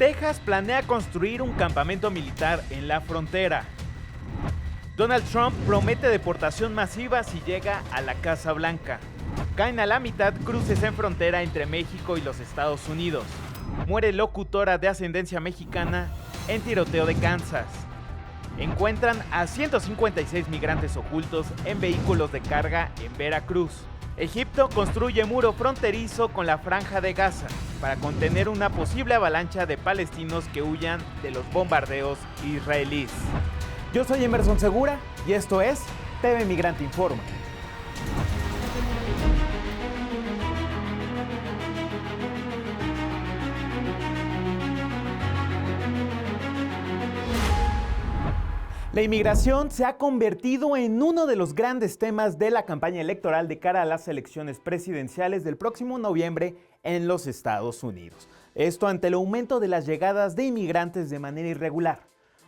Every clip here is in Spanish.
Texas planea construir un campamento militar en la frontera. Donald Trump promete deportación masiva si llega a la Casa Blanca. Caen a la mitad cruces en frontera entre México y los Estados Unidos. Muere locutora de ascendencia mexicana en tiroteo de Kansas. Encuentran a 156 migrantes ocultos en vehículos de carga en Veracruz. Egipto construye muro fronterizo con la Franja de Gaza para contener una posible avalancha de palestinos que huyan de los bombardeos israelíes. Yo soy Emerson Segura y esto es TV Migrante Informa. La inmigración se ha convertido en uno de los grandes temas de la campaña electoral de cara a las elecciones presidenciales del próximo noviembre en los Estados Unidos. Esto ante el aumento de las llegadas de inmigrantes de manera irregular.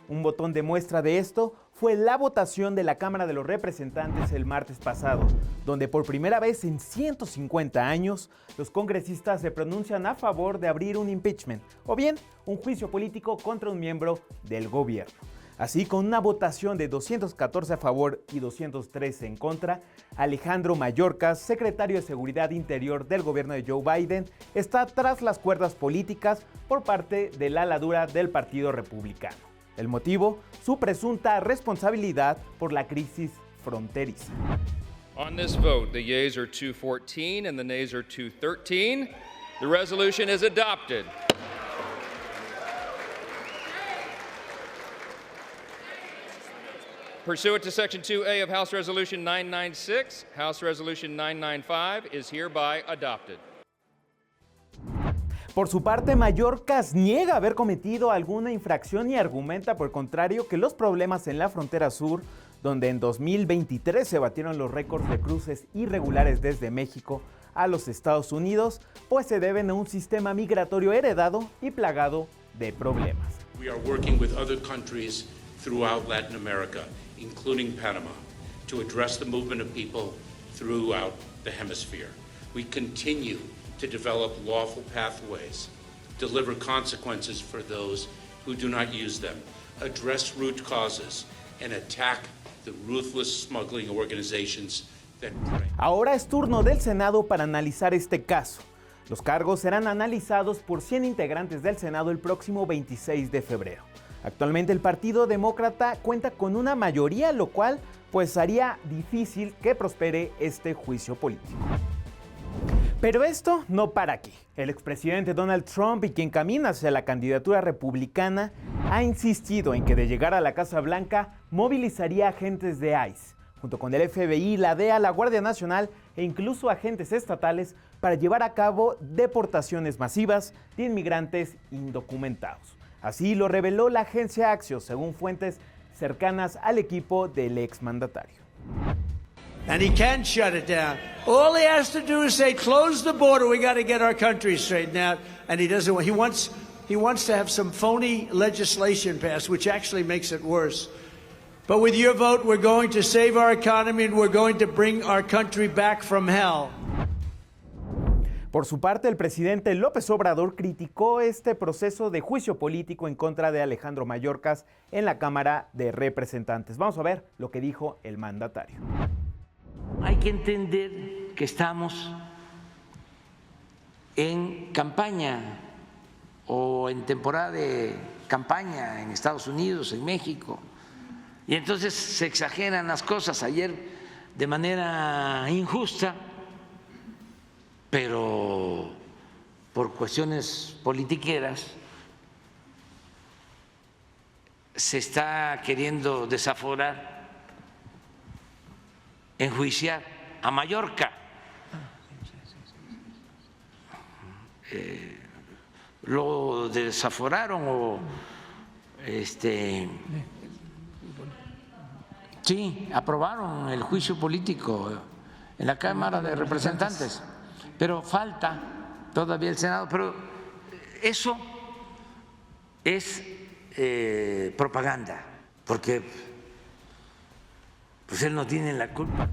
Un botón de muestra de esto fue la votación de la Cámara de los Representantes el martes pasado, donde por primera vez en 150 años los congresistas se pronuncian a favor de abrir un impeachment o bien un juicio político contra un miembro del gobierno. Así, con una votación de 214 a favor y 213 en contra, Alejandro Mayorkas, secretario de Seguridad Interior del gobierno de Joe Biden, está tras las cuerdas políticas por parte del ala dura del Partido Republicano. El motivo, su presunta responsabilidad por la crisis fronteriza. On this vote, the yeas are 214 and the nays are 213. The resolution is adopted. Pursuant to Section 2A of House Resolution 996, House Resolution 995 is hereby adopted. Por su parte, Mayorkas niega haber cometido alguna infracción y argumenta, por el contrario, que los problemas en la frontera sur, donde en 2023 se batieron los récords de cruces irregulares desde México a los Estados Unidos, pues se deben a un sistema migratorio heredado y plagado de problemas. We are working with other countries throughout Latin America, including Panama, to address the movement of people throughout the hemisphere. We continue to develop lawful pathways, deliver consequences for those who do not use them, address root causes, and attack the ruthless smuggling organizations that prey. Ahora es turno del Senado para analizar este caso. Los cargos serán analizados por 100 integrantes del Senado el próximo 26 de febrero. Actualmente el Partido Demócrata cuenta con una mayoría, lo cual pues haría difícil que prospere este juicio político. Pero esto no para aquí. El expresidente Donald Trump, y quien camina hacia la candidatura republicana, ha insistido en que de llegar a la Casa Blanca movilizaría agentes de ICE, junto con el FBI, la DEA, la Guardia Nacional e incluso agentes estatales para llevar a cabo deportaciones masivas de inmigrantes indocumentados. Así lo reveló la agencia Axios, según fuentes cercanas al equipo del exmandatario. And he can shut it down. All he has to do is say, close the border, we got to get our country straightened out. And he doesn't. He wants to have some phony legislation passed, which actually makes it worse. But with your vote, we're going to save our economy and we're going to bring our country back from hell. Por su parte, el presidente López Obrador criticó este proceso de juicio político en contra de Alejandro Mayorkas en la Cámara de Representantes. Vamos a ver lo que dijo el mandatario. Hay que entender que estamos en campaña o en temporada de campaña en Estados Unidos, en México, y entonces se exageran las cosas. Ayer, de manera injusta, pero por cuestiones politiqueras, se está queriendo desaforar, enjuiciar a Mallorca. Lo desaforaron o sí, aprobaron el juicio político en la Cámara de Representantes, pero falta todavía el Senado. Pero eso es propaganda, porque pues él no tiene la culpa.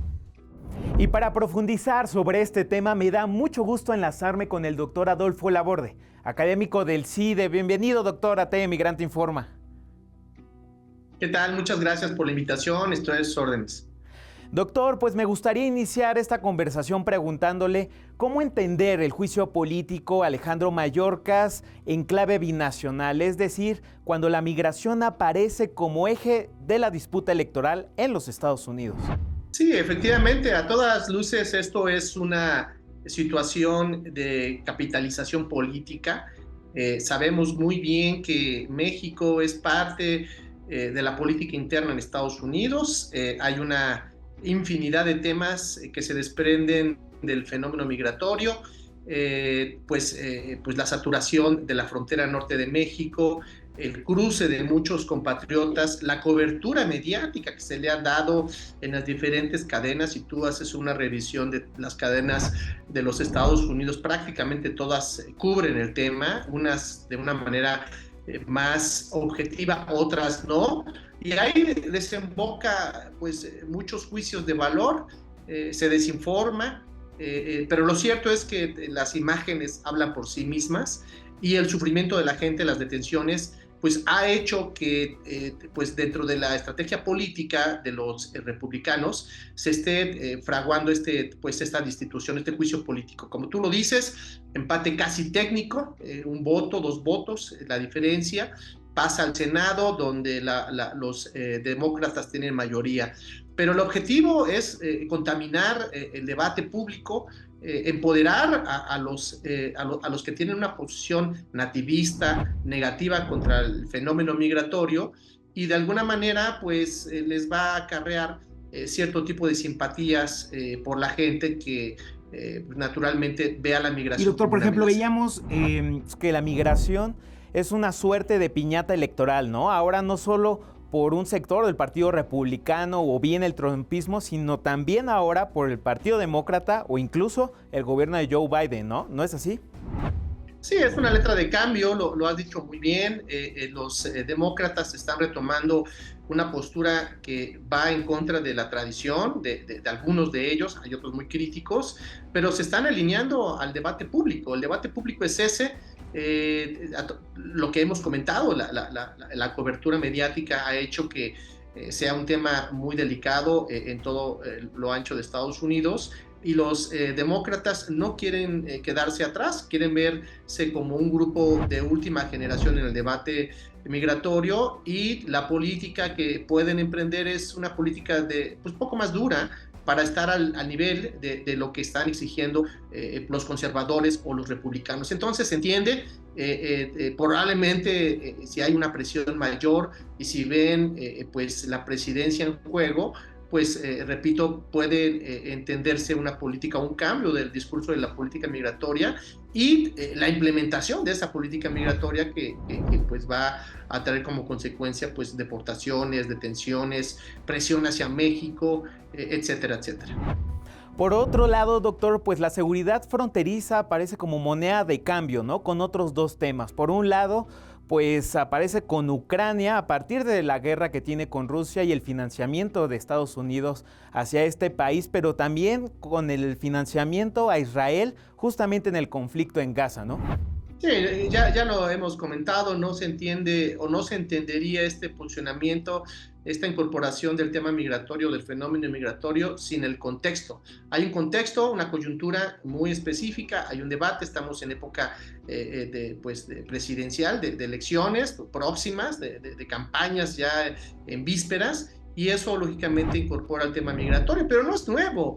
Y para profundizar sobre este tema, me da mucho gusto enlazarme con el doctor Adolfo Laborde, académico del CIDE. Bienvenido, doctor, a TE Migrante Informa. ¿Qué tal? Muchas gracias por la invitación. Estoy a sus órdenes. Doctor, pues me gustaría iniciar esta conversación preguntándole cómo entender el juicio político Alejandro Mayorkas en clave binacional, es decir, cuando la migración aparece como eje de la disputa electoral en los Estados Unidos. Sí, efectivamente, a todas luces esto es una situación de capitalización política. Sabemos muy bien que México es parte de la política interna en Estados Unidos. Hay una infinidad de temas que se desprenden del fenómeno migratorio, pues la saturación de la frontera norte de México, el cruce de muchos compatriotas, la cobertura mediática que se le ha dado en las diferentes cadenas. Si tú haces una revisión de las cadenas de los Estados Unidos, prácticamente todas cubren el tema, unas de una manera más objetiva, otras no, y ahí desemboca pues muchos juicios de valor, se desinforma, pero lo cierto es que las imágenes hablan por sí mismas y el sufrimiento de la gente, las detenciones, pues ha hecho que pues dentro de la estrategia política de los republicanos se esté fraguando esta destitución, este juicio político. Como tú lo dices, empate casi técnico, un voto, 2 votos, la diferencia, pasa al Senado donde los demócratas tienen mayoría. Pero el objetivo es contaminar el debate público, empoderar a los que tienen una posición nativista, negativa contra el fenómeno migratorio, y de alguna manera pues les va a acarrear cierto tipo de simpatías por la gente que naturalmente ve a la migración. Y doctor, por ejemplo, veíamos que la migración es una suerte de piñata electoral, ¿no? Ahora no solo por un sector del Partido Republicano o bien el trumpismo, sino también ahora por el Partido Demócrata o incluso el gobierno de Joe Biden, ¿no? ¿No es así? Sí, es una letra de cambio, lo has dicho muy bien. Los demócratas están retomando una postura que va en contra de la tradición de algunos de ellos, hay otros muy críticos, pero se están alineando al debate público. El debate público es ese. Lo que hemos comentado, la cobertura mediática ha hecho que sea un tema muy delicado en todo lo ancho de Estados Unidos, y los demócratas no quieren quedarse atrás, quieren verse como un grupo de última generación en el debate migratorio, y la política que pueden emprender es una política pues poco más dura, para estar al nivel de lo que están exigiendo los conservadores o los republicanos. Entonces se entiende, probablemente si hay una presión mayor y si ven pues la presidencia en juego, pues repito, puede entenderse una política, un cambio del discurso de la política migratoria y la implementación de esa política migratoria que pues va a traer como consecuencia pues deportaciones, detenciones, presión hacia México, etcétera, etcétera. Por otro lado, doctor, pues la seguridad fronteriza aparece como moneda de cambio, ¿no? Con otros 2 temas. Por un lado, pues aparece con Ucrania a partir de la guerra que tiene con Rusia y el financiamiento de Estados Unidos hacia este país, pero también con el financiamiento a Israel justamente en el conflicto en Gaza, ¿no? Sí, ya lo hemos comentado, no se entiende o no se entendería este posicionamiento, esta incorporación del tema migratorio, del fenómeno migratorio, sin el contexto. Hay un contexto, una coyuntura muy específica, hay un debate, estamos en época de presidencial, de elecciones próximas, de campañas ya en vísperas, y eso lógicamente incorpora el tema migratorio, pero no es nuevo.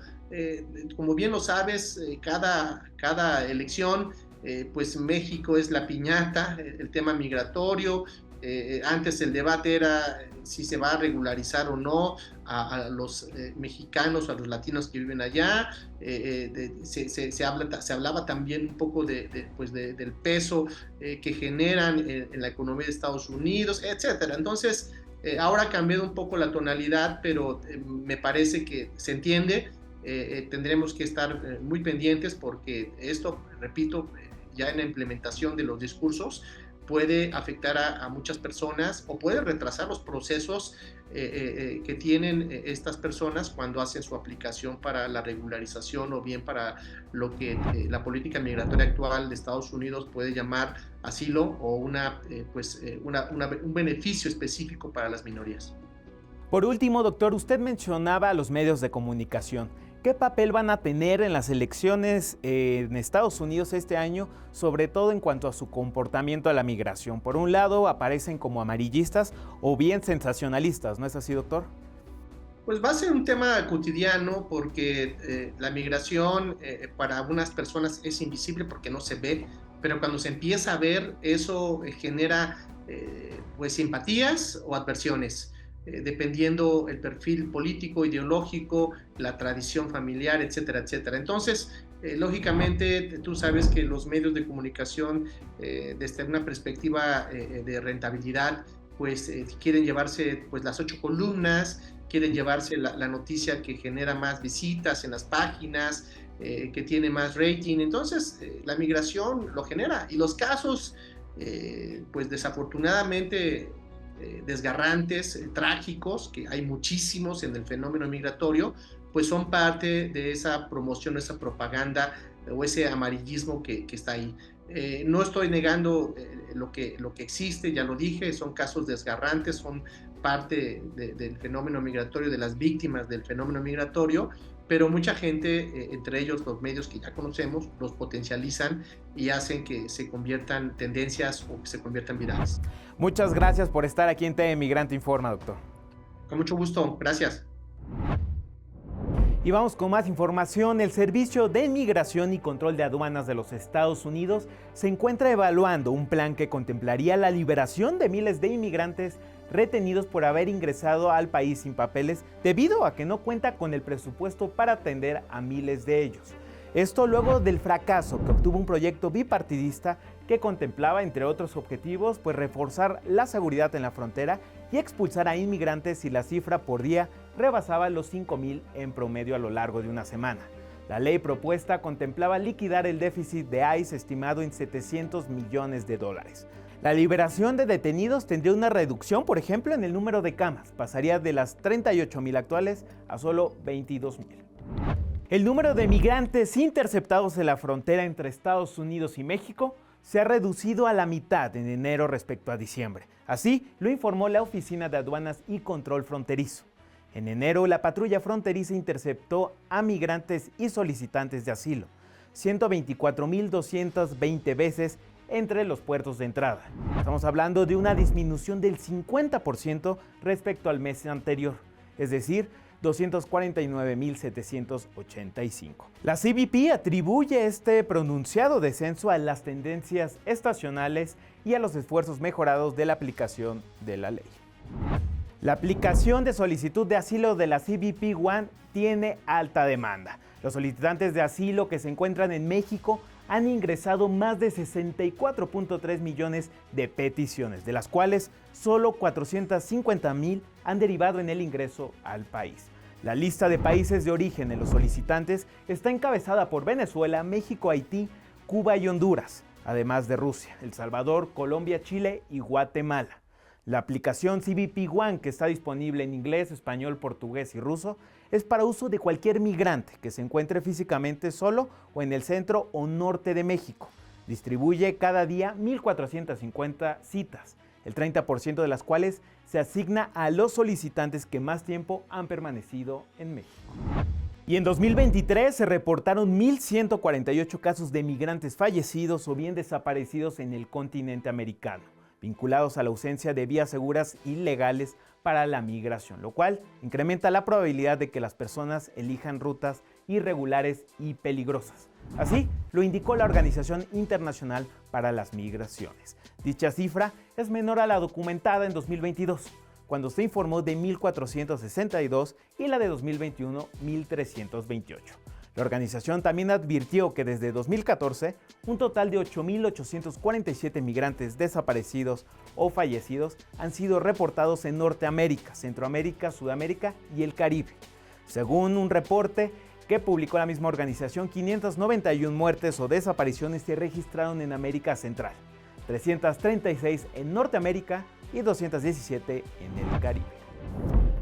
Como bien lo sabes, cada elección, pues México es la piñata, el tema migratorio. Antes el debate era si se va a regularizar o no a los mexicanos, a los latinos que viven allá. Se hablaba también un poco del peso que generan en la economía de Estados Unidos, etcétera. Entonces, ahora ha cambiado un poco la tonalidad, pero me parece que se entiende. Tendremos que estar muy pendientes porque esto, repito, ya en la implementación de los discursos, puede afectar a muchas personas o puede retrasar los procesos que tienen estas personas cuando hacen su aplicación para la regularización o bien para lo que la política migratoria actual de Estados Unidos puede llamar asilo o un beneficio específico para las minorías. Por último, doctor, usted mencionaba a los medios de comunicación. ¿Qué papel van a tener en las elecciones en Estados Unidos este año, sobre todo en cuanto a su comportamiento a la migración? Por un lado, aparecen como amarillistas o bien sensacionalistas, ¿no es así, doctor? Pues va a ser un tema cotidiano porque la migración para algunas personas es invisible porque no se ve, pero cuando se empieza a ver, eso genera pues simpatías o adversiones. Dependiendo el perfil político, ideológico, la tradición familiar, etcétera, etcétera. Entonces, lógicamente, tú sabes que los medios de comunicación, desde una perspectiva de rentabilidad, pues quieren llevarse pues, las 8 columnas, quieren llevarse la noticia que genera más visitas en las páginas, que tiene más rating. Entonces, la migración lo genera. Y los casos, pues desafortunadamente, desgarrantes, trágicos, que hay muchísimos en el fenómeno migratorio, pues son parte de esa promoción, esa propaganda o ese amarillismo que está ahí. No estoy negando lo que existe, ya lo dije, son casos desgarrantes, son parte del fenómeno migratorio, de las víctimas del fenómeno migratorio, pero mucha gente, entre ellos los medios que ya conocemos, los potencializan y hacen que se conviertan tendencias o que se conviertan virales. Muchas gracias por estar aquí en TV Migrante Informa, doctor. Con mucho gusto, gracias. Y vamos con más información. El Servicio de Inmigración y Control de Aduanas de los Estados Unidos se encuentra evaluando un plan que contemplaría la liberación de miles de inmigrantes retenidos por haber ingresado al país sin papeles debido a que no cuenta con el presupuesto para atender a miles de ellos. Esto luego del fracaso que obtuvo un proyecto bipartidista que contemplaba, entre otros objetivos, pues reforzar la seguridad en la frontera y expulsar a inmigrantes si la cifra por día rebasaba los 5,000 en promedio a lo largo de una semana. La ley propuesta contemplaba liquidar el déficit de ICE estimado en $700 millones. La liberación de detenidos tendría una reducción, por ejemplo, en el número de camas. Pasaría de las 38,000 actuales a solo 22,000. El número de migrantes interceptados en la frontera entre Estados Unidos y México se ha reducido a la mitad en enero respecto a diciembre. Así lo informó la Oficina de Aduanas y Control Fronterizo. En enero, la patrulla fronteriza interceptó a migrantes y solicitantes de asilo, 124,220 veces entre los puertos de entrada. Estamos hablando de una disminución del 50% respecto al mes anterior, es decir, 249,785. La CBP atribuye este pronunciado descenso a las tendencias estacionales y a los esfuerzos mejorados de la aplicación de la ley. La aplicación de solicitud de asilo de la CBP One tiene alta demanda. Los solicitantes de asilo que se encuentran en México han ingresado más de 64.3 millones de peticiones, de las cuales solo 450,000 han derivado en el ingreso al país. La lista de países de origen de los solicitantes está encabezada por Venezuela, México, Haití, Cuba y Honduras, además de Rusia, El Salvador, Colombia, Chile y Guatemala. La aplicación CBP One, que está disponible en inglés, español, portugués y ruso, es para uso de cualquier migrante que se encuentre físicamente solo o en el centro o norte de México. Distribuye cada día 1,450 citas, el 30% de las cuales se asigna a los solicitantes que más tiempo han permanecido en México. Y en 2023 se reportaron 1,148 casos de migrantes fallecidos o bien desaparecidos en el continente americano, vinculados a la ausencia de vías seguras y legales para la migración, lo cual incrementa la probabilidad de que las personas elijan rutas irregulares y peligrosas. Así lo indicó la Organización Internacional para las Migraciones. Dicha cifra es menor a la documentada en 2022, cuando se informó de 1,462 y la de 2021, 1,328. La organización también advirtió que desde 2014, un total de 8,847 migrantes desaparecidos o fallecidos han sido reportados en Norteamérica, Centroamérica, Sudamérica y el Caribe. Según un reporte que publicó la misma organización, 591 muertes o desapariciones se registraron en América Central. 336 en Norteamérica y 217 en el Caribe.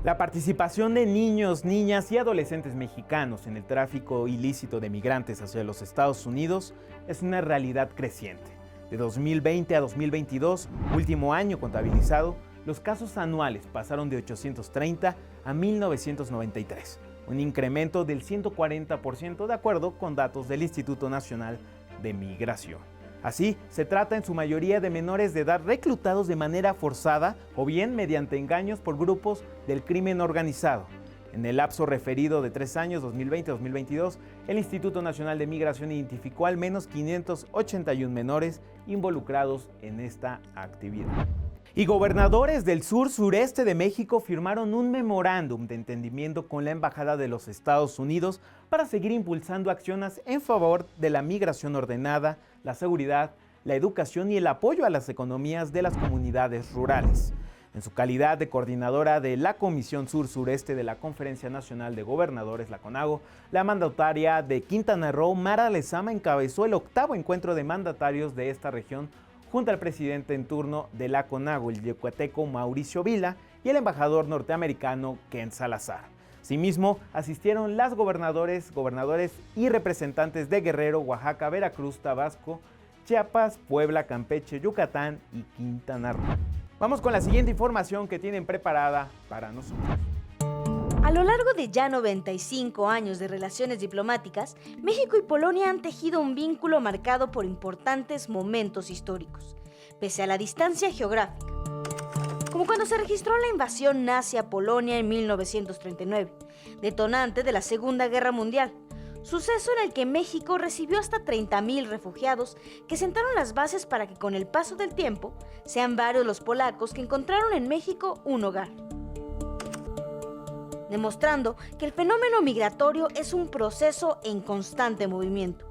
La participación de niños, niñas y adolescentes mexicanos en el tráfico ilícito de migrantes hacia los Estados Unidos es una realidad creciente. De 2020 a 2022, último año contabilizado, los casos anuales pasaron de 830 a 1993, un incremento del 140% de acuerdo con datos del Instituto Nacional de Migración. Así, se trata en su mayoría de menores de edad reclutados de manera forzada o bien mediante engaños por grupos del crimen organizado. En el lapso referido de 3 años, 2020-2022, el Instituto Nacional de Migración identificó al menos 581 menores involucrados en esta actividad. Y gobernadores del sur-sureste de México firmaron un memorándum de entendimiento con la Embajada de los Estados Unidos para seguir impulsando acciones en favor de la migración ordenada, la seguridad, la educación y el apoyo a las economías de las comunidades rurales. En su calidad de coordinadora de la Comisión Sur-Sureste de la Conferencia Nacional de Gobernadores, la CONAGO, la mandataria de Quintana Roo, Mara Lezama, encabezó el 8º encuentro de mandatarios de esta región junto al presidente en turno de la CONAGO, el yucateco Mauricio Vila, y el embajador norteamericano Ken Salazar. Asimismo, asistieron las gobernadores y representantes de Guerrero, Oaxaca, Veracruz, Tabasco, Chiapas, Puebla, Campeche, Yucatán y Quintana Roo. Vamos con la siguiente información que tienen preparada para nosotros. A lo largo de ya 95 años de relaciones diplomáticas, México y Polonia han tejido un vínculo marcado por importantes momentos históricos, pese a la distancia geográfica. Como cuando se registró la invasión nazi a Polonia en 1939, detonante de la Segunda Guerra Mundial, suceso en el que México recibió hasta 30,000 refugiados que sentaron las bases para que con el paso del tiempo sean varios los polacos que encontraron en México un hogar, demostrando que el fenómeno migratorio es un proceso en constante movimiento.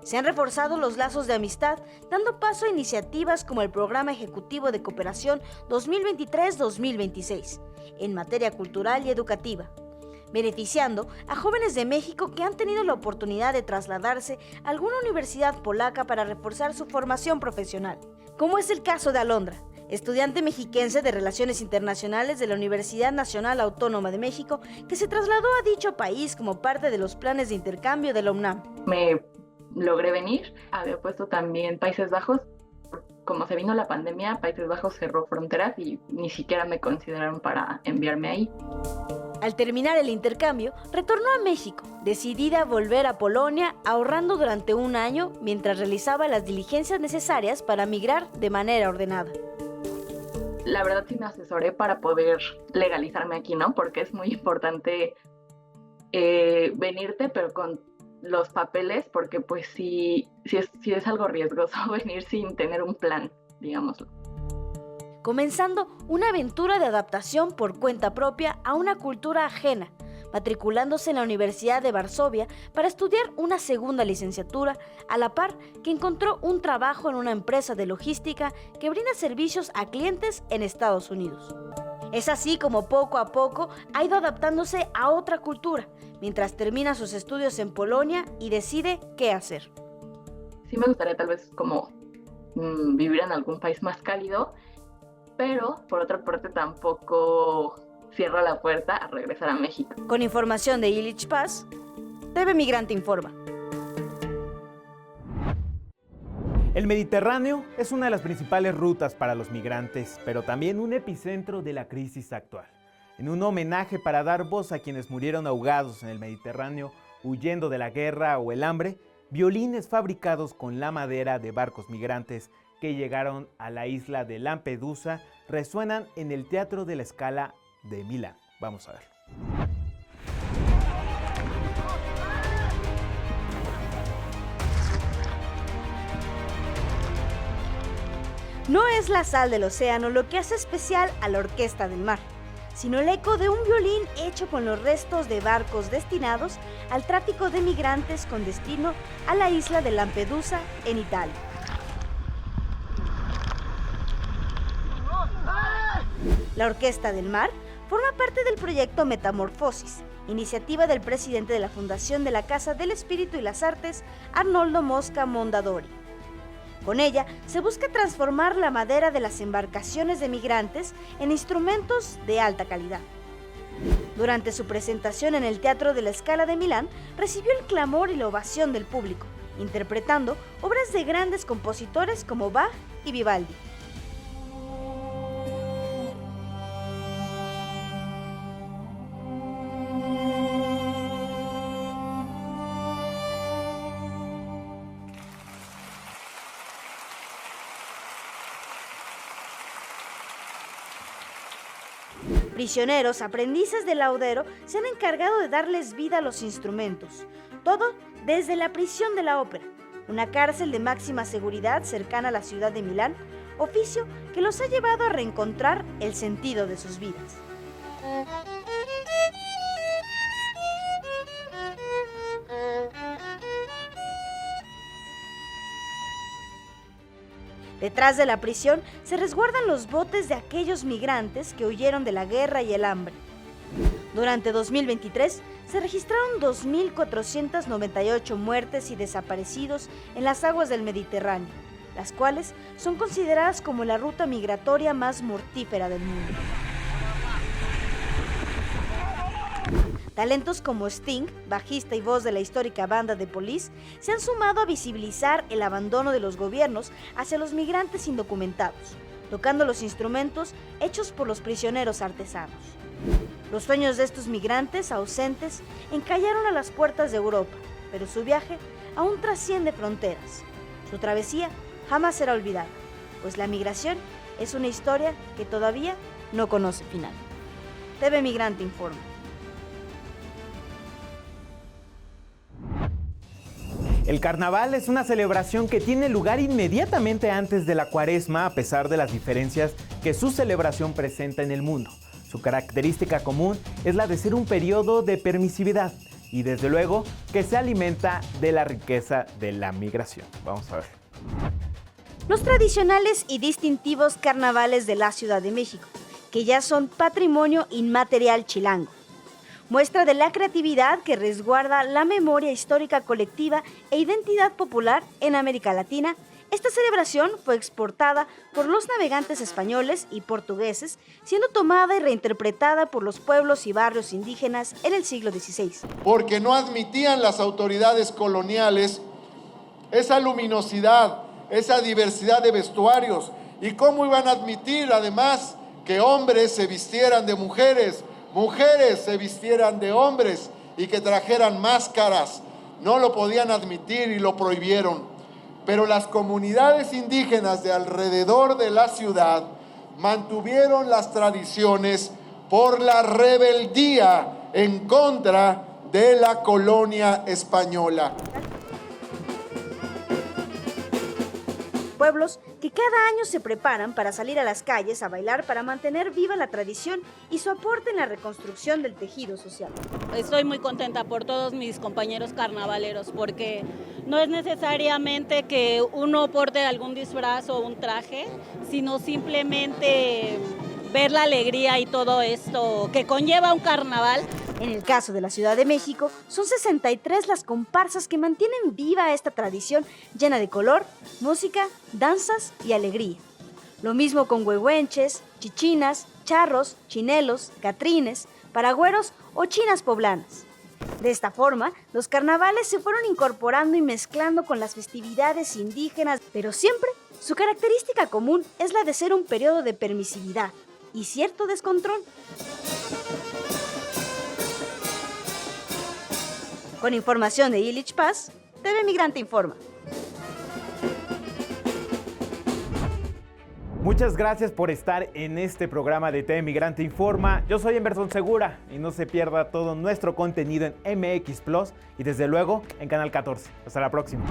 Se han reforzado los lazos de amistad, dando paso a iniciativas como el Programa Ejecutivo de Cooperación 2023-2026, en materia cultural y educativa, beneficiando a jóvenes de México que han tenido la oportunidad de trasladarse a alguna universidad polaca para reforzar su formación profesional, como es el caso de Alondra, estudiante mexiquense de Relaciones Internacionales de la Universidad Nacional Autónoma de México, que se trasladó a dicho país como parte de los planes de intercambio de la UNAM. Me logré venir, había puesto también Países Bajos. Como se vino la pandemia, Países Bajos cerró fronteras y ni siquiera me consideraron para enviarme ahí. Al terminar el intercambio, retornó a México, decidida a volver a Polonia, ahorrando durante un año mientras realizaba las diligencias necesarias para migrar de manera ordenada. La verdad sí me asesoré para poder legalizarme aquí, ¿no? Porque es muy importante venirte, pero con los papeles, porque pues sí es algo riesgoso venir sin tener un plan, digámoslo. Comenzando una aventura de adaptación por cuenta propia a una cultura ajena, matriculándose en la Universidad de Varsovia para estudiar una segunda licenciatura, a la par que encontró un trabajo en una empresa de logística que brinda servicios a clientes en Estados Unidos. Es así como poco a poco ha ido adaptándose a otra cultura, mientras termina sus estudios en Polonia y decide qué hacer. Sí me gustaría tal vez como vivir en algún país más cálido, pero por otra parte tampoco cierra la puerta a regresar a México. Con información de Illich Paz, TV Migrante Informa. El Mediterráneo es una de las principales rutas para los migrantes, pero también un epicentro de la crisis actual. En un homenaje para dar voz a quienes murieron ahogados en el Mediterráneo huyendo de la guerra o el hambre, violines fabricados con la madera de barcos migrantes que llegaron a la isla de Lampedusa resuenan en el Teatro de la Scala de Milán. Vamos a verlo. No es la sal del océano lo que hace especial a la Orquesta del Mar, sino el eco de un violín hecho con los restos de barcos destinados al tráfico de migrantes con destino a la isla de Lampedusa, en Italia. La Orquesta del Mar forma parte del proyecto Metamorfosis, iniciativa del presidente de la Fundación de la Casa del Espíritu y las Artes, Arnoldo Mosca Mondadori. Con ella se busca transformar la madera de las embarcaciones de migrantes en instrumentos de alta calidad. Durante su presentación en el Teatro de la Scala de Milán, recibió el clamor y la ovación del público, interpretando obras de grandes compositores como Bach y Vivaldi. Prisioneros, aprendices de laudero, se han encargado de darles vida a los instrumentos. Todo desde la prisión de la ópera, una cárcel de máxima seguridad cercana a la ciudad de Milán, oficio que los ha llevado a reencontrar el sentido de sus vidas. Detrás de la prisión se resguardan los botes de aquellos migrantes que huyeron de la guerra y el hambre. Durante 2023 se registraron 2.498 muertes y desaparecidos en las aguas del Mediterráneo, las cuales son consideradas como la ruta migratoria más mortífera del mundo. Talentos como Sting, bajista y voz de la histórica banda The Police, se han sumado a visibilizar el abandono de los gobiernos hacia los migrantes indocumentados, tocando los instrumentos hechos por los prisioneros artesanos. Los sueños de estos migrantes ausentes encallaron a las puertas de Europa, pero su viaje aún trasciende fronteras. Su travesía jamás será olvidada, pues la migración es una historia que todavía no conoce final. TV Migrante informa. El carnaval es una celebración que tiene lugar inmediatamente antes de la Cuaresma, a pesar de las diferencias que su celebración presenta en el mundo. Su característica común es la de ser un periodo de permisividad y, desde luego, que se alimenta de la riqueza de la migración. Vamos a ver. Los tradicionales y distintivos carnavales de la Ciudad de México, que ya son patrimonio inmaterial chilango. Muestra de la creatividad que resguarda la memoria histórica colectiva e identidad popular en América Latina. Esta celebración fue exportada por los navegantes españoles y portugueses, siendo tomada y reinterpretada por los pueblos y barrios indígenas en el siglo XVI. Porque no admitían las autoridades coloniales esa luminosidad, esa diversidad de vestuarios. ¿Y cómo iban a admitir, además, que hombres se vistieran de mujeres, mujeres se vistieran de hombres y que trajeran máscaras? No lo podían admitir y lo prohibieron. Pero las comunidades indígenas de alrededor de la ciudad mantuvieron las tradiciones por la rebeldía en contra de la colonia española. Pueblos que cada año se preparan para salir a las calles a bailar para mantener viva la tradición y su aporte en la reconstrucción del tejido social. Estoy muy contenta por todos mis compañeros carnavaleros, porque no es necesariamente que uno porte algún disfraz o un traje, sino simplemente ver la alegría y todo esto que conlleva un carnaval. En el caso de la Ciudad de México, son 63 las comparsas que mantienen viva esta tradición llena de color, música, danzas y alegría. Lo mismo con huehuenches, chichinas, charros, chinelos, catrines, paragüeros o chinas poblanas. De esta forma, los carnavales se fueron incorporando y mezclando con las festividades indígenas, pero siempre su característica común es la de ser un periodo de permisividad y cierto descontrol. Con información de Illich Paz, TV Migrante informa. Muchas gracias por estar en este programa de TV Migrante Informa. Yo soy Emerson Segura y no se pierda todo nuestro contenido en MX Plus y desde luego en Canal 14. Hasta la próxima.